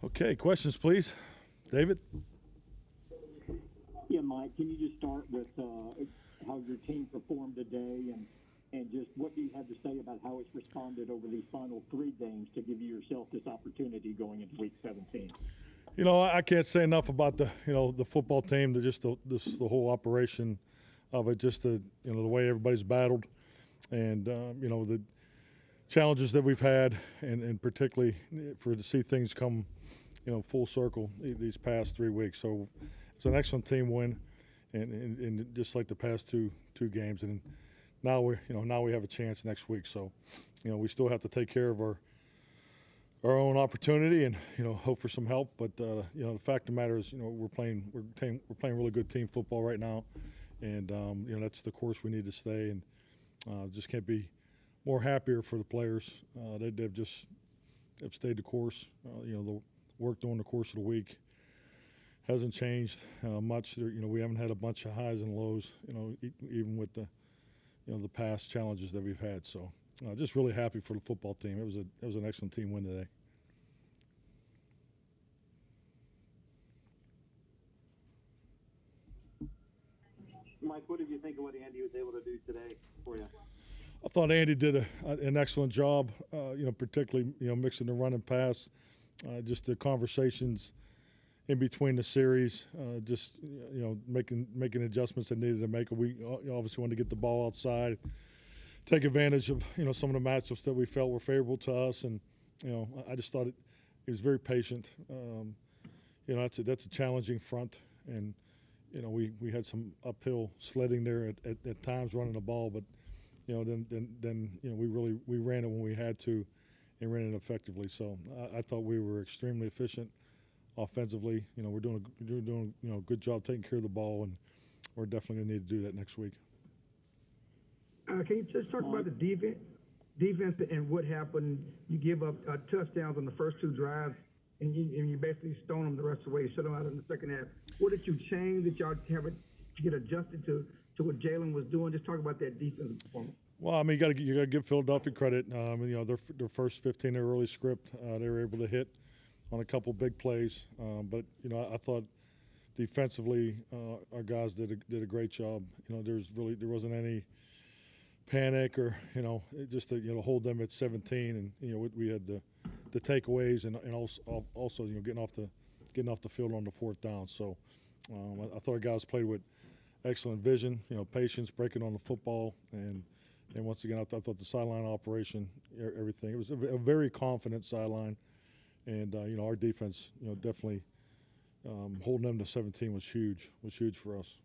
Okay, questions, please. David? Yeah, Mike, can you just start with how your team performed today and just what do you have to say about how it's responded over these final 3 games to give yourself this opportunity going into Week 17? You know, I can't say enough about the football team, the whole operation of it, just the way everybody's battled, and the challenges that we've had, and particularly to see things come full circle these past 3 weeks. So it's an excellent team win, and just like the past two games, and now we have a chance next week. So we still have to take care of our own opportunity and hope for some help. But the fact of the matter is we're playing really good team football right now, and that's the course we need to stay, and just can't be more happier for the players. They've stayed the course. The work during the course of the week hasn't changed much. We haven't had a bunch of highs and lows. Even with the past challenges that we've had. So just really happy for the football team. It was an excellent team win today. Mike, what did you think of what Andy was able to do today for you? I thought Andy did an excellent job. Particularly mixing the run and pass. Just the conversations in between the series, making adjustments that needed to make. We obviously wanted to get the ball outside, take advantage of some of the matchups that we felt were favorable to us, and I just thought he was very patient. That's a challenging front, and we had some uphill sledding there at times running the ball, but then we ran it when we had to, and ran it effectively. So I thought we were extremely efficient offensively. We're doing a good job taking care of the ball, and we're definitely going to need to do that next week. Can you just talk about the defense and what happened? You give up touchdowns on the first 2 drives, and you basically stone them the rest of the way. You shut them out in the second half. What did you change that y'all have to get adjusted to what Jalen was doing? Just talk about that defensive performance. Well, I mean, you got to give Philadelphia credit. Their first 15 their early script, they were able to hit on a couple big plays. But I thought defensively our guys did a great job. There wasn't any panic or just to hold them at 17, and we had the takeaways and also getting off the field on the 4th down. So I thought our guys played with excellent vision, patience, breaking on the football, and once again I thought the sideline operation, everything. It was a very confident sideline, and our defense, definitely holding them to 17 was huge for us.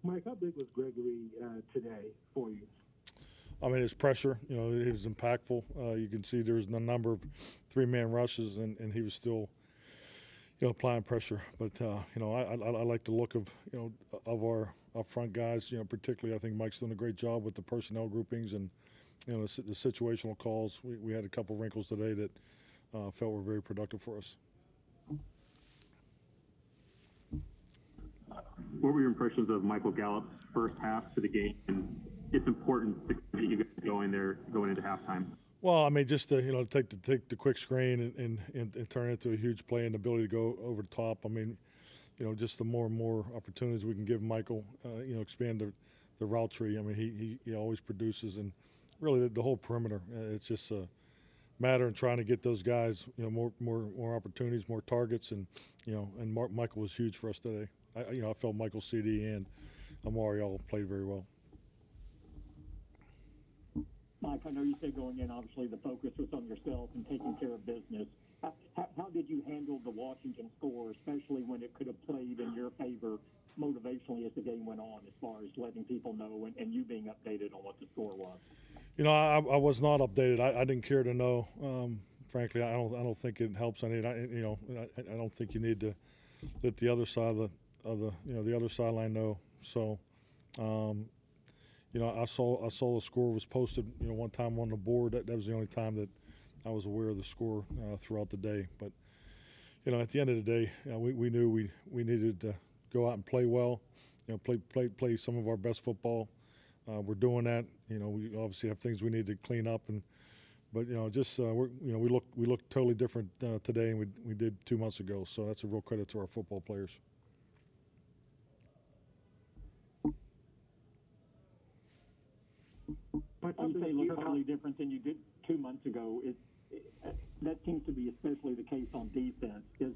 Mike, how big was Gregory today for you? I mean, his pressure, it was impactful. You can see there was a number of 3-man rushes, and he was still, applying pressure. But I like the look of our upfront guys. Particularly, I think Mike's doing a great job with the personnel groupings and the situational calls. We had a couple wrinkles today that felt were very productive for us. What were your impressions of Michael Gallup's first half to the game? And it's important to get you guys going into halftime. Well, I mean, just to take the quick screen and turn it into a huge play and the ability to go over the top. I mean, just the more and more opportunities we can give Michael, expand the route tree. I mean, he always produces, and really the whole perimeter. It's just a matter of trying to get those guys, more opportunities, more targets, and Michael was huge for us today. I felt Michael, CD, and Amari all played very well. Mike, I know you said going in, obviously the focus was on yourself and taking care of business. How did you handle the Washington score, especially when it could have played in your favor motivationally as the game went on, as far as letting people know and you being updated on what the score was? I was not updated. I didn't care to know. Frankly, I don't think it helps any. I don't think you need to let the other side of the other sideline know. So, I saw the score was posted. One time on the board. That was the only time that I was aware of the score throughout the day. But at the end of the day, we knew we needed to go out and play well. Play some of our best football. We're doing that. We obviously have things we need to clean up, but just we look totally different today than we did 2 months ago. So that's a real credit to our football players. You say look totally different than you did 2 months ago. That seems to be especially the case on defense. Is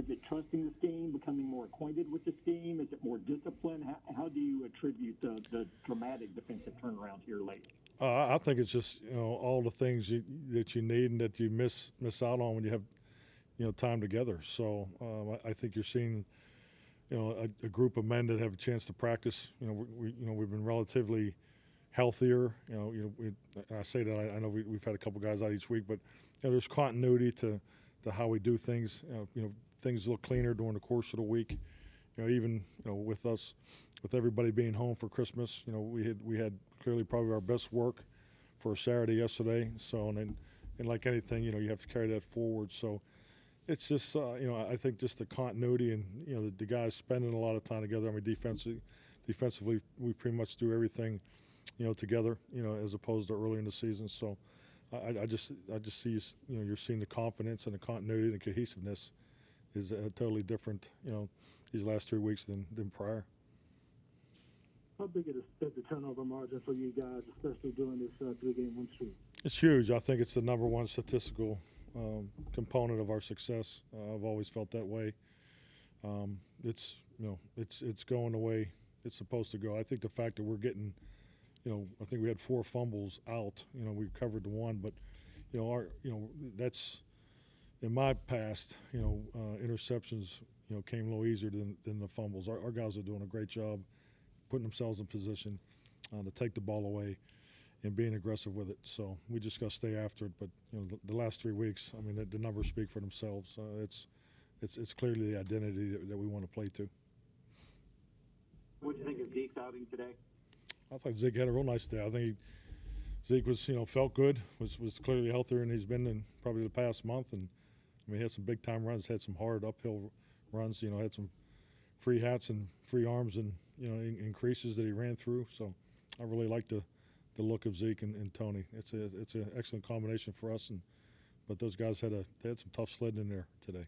it trusting the scheme, becoming more acquainted with the scheme? Is it more discipline? How do you attribute the dramatic defensive turnaround here lately? I think it's just all the things that you need and that you miss out on when you have time together. So I think you're seeing a group of men that have a chance to practice. We've been relatively healthier. I say that I know we've had a couple guys out each week, but there's continuity to how we do things. Things look cleaner during the course of the week. Even with us, with everybody being home for Christmas, we had clearly probably our best work for a Saturday yesterday. So and like anything, you have to carry that forward. So it's just I think just the continuity and the guys spending a lot of time together. I mean, defensively, we pretty much do everything together, as opposed to early in the season. So I just see, you're seeing the confidence and the continuity and the cohesiveness is totally different, these last 3 weeks than prior. How big is the turnover margin for you guys, especially during this 3-game win streak? It's huge. I think it's the number one statistical component of our success. I've always felt that way. It's going the way it's supposed to go. I think the fact that we're getting, I think we had 4 fumbles out. We covered the one, but that's in my past. Interceptions came a little easier than the fumbles. Our guys are doing a great job putting themselves in position to take the ball away and being aggressive with it. So we just got to stay after it. But the last 3 weeks, I mean, the numbers speak for themselves. It's clearly the identity that we want to play to. What do you think of Zeke's outing today? I thought Zeke had a real nice day. I think Zeke was, felt good, was clearly healthier than he's been in probably the past month. And I mean, he had some big time runs, had some hard uphill runs. Had some free hats and free arms and increases that he ran through. So I really like the look of Zeke and Tony. It's an excellent combination for us. But those guys had some tough sledding in there today.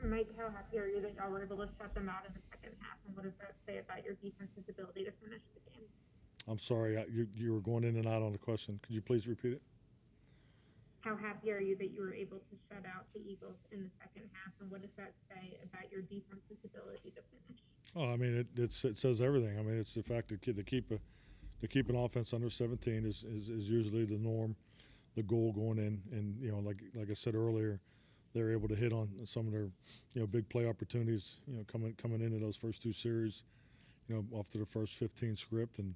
Mike, how happy are you that y'all were able to shut them out in the second half, and what does that say about your defense's ability to finish the game? I'm sorry, you were going in and out on the question. Could you please repeat it? How happy are you that you were able to shut out the Eagles in the second half, and what does that say about your defense's ability to finish? Oh, I mean, it says everything. I mean, it's the fact that to keep an offense under 17 is usually the norm, the goal going in, and like I said earlier, they're able to hit on some of their big play opportunities, coming into those first 2 series, off to the first 15 script, and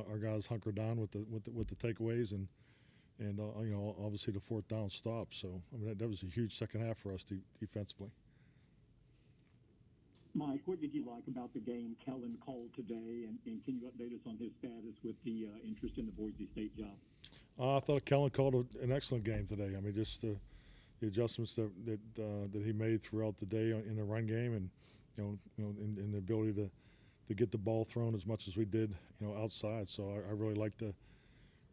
our guys hunker down with the takeaways and obviously the 4th down stop. So I mean that was a huge second half for us defensively. Mike, what did you like about the game Kellen called today, and can you update us on his status with the interest in the Boise State job? I thought Kellen called an excellent game today. I mean, just the adjustments that he made throughout the day in the run game, and in the ability to get the ball thrown as much as we did, outside. So I really like the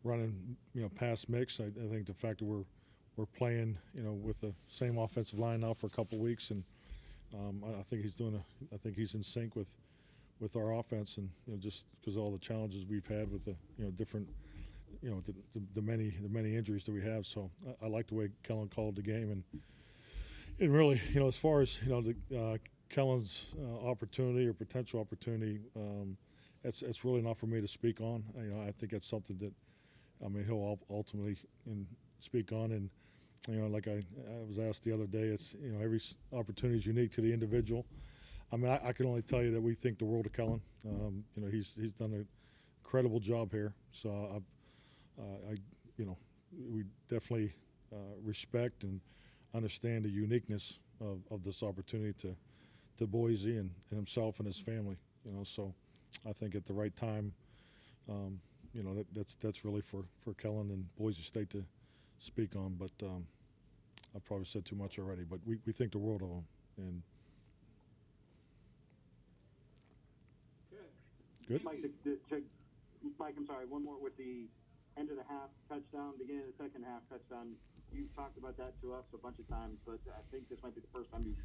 running, pass mix. I think the fact that we're playing, with the same offensive line now for a couple of weeks, and I think he's in sync with our offense, and just because of all the challenges we've had with the different. The many injuries that we have. So I like the way Kellen called the game, and really, as far as Kellen's opportunity or potential opportunity, it's really not for me to speak on. I think it's something that, he'll ultimately speak on, and like I was asked the other day, it's every opportunity is unique to the individual. I mean, I can only tell you that we think the world of Kellen. He's done an incredible job here. So we definitely respect and understand the uniqueness of this opportunity to Boise and himself and his family. So I think at the right time, that's really for Kellen and Boise State to speak on. But I've probably said too much already. But we think the world of him. And good. Good. Mike, I'm sorry. One more with the end of the half touchdown, beginning of the second half touchdown. You've talked about that to us a bunch of times, but I think this might be the first time you've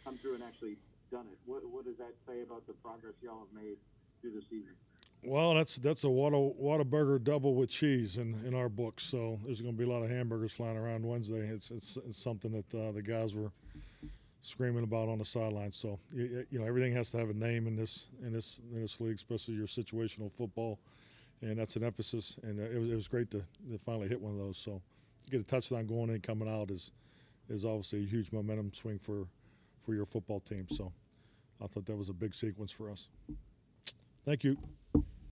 come through and actually done it. What does that say about the progress y'all have made through the season? Well, that's a Whataburger double with cheese in our books. So there's going to be a lot of hamburgers flying around Wednesday. It's something that the guys were screaming about on the sideline. So you know, everything has to have a name in this league, especially your situational football, and that's an emphasis. And it was great to finally hit one of those. So to get a touchdown going in and coming out is obviously a huge momentum swing for your football team. So I thought that was a big sequence for us. Thank you.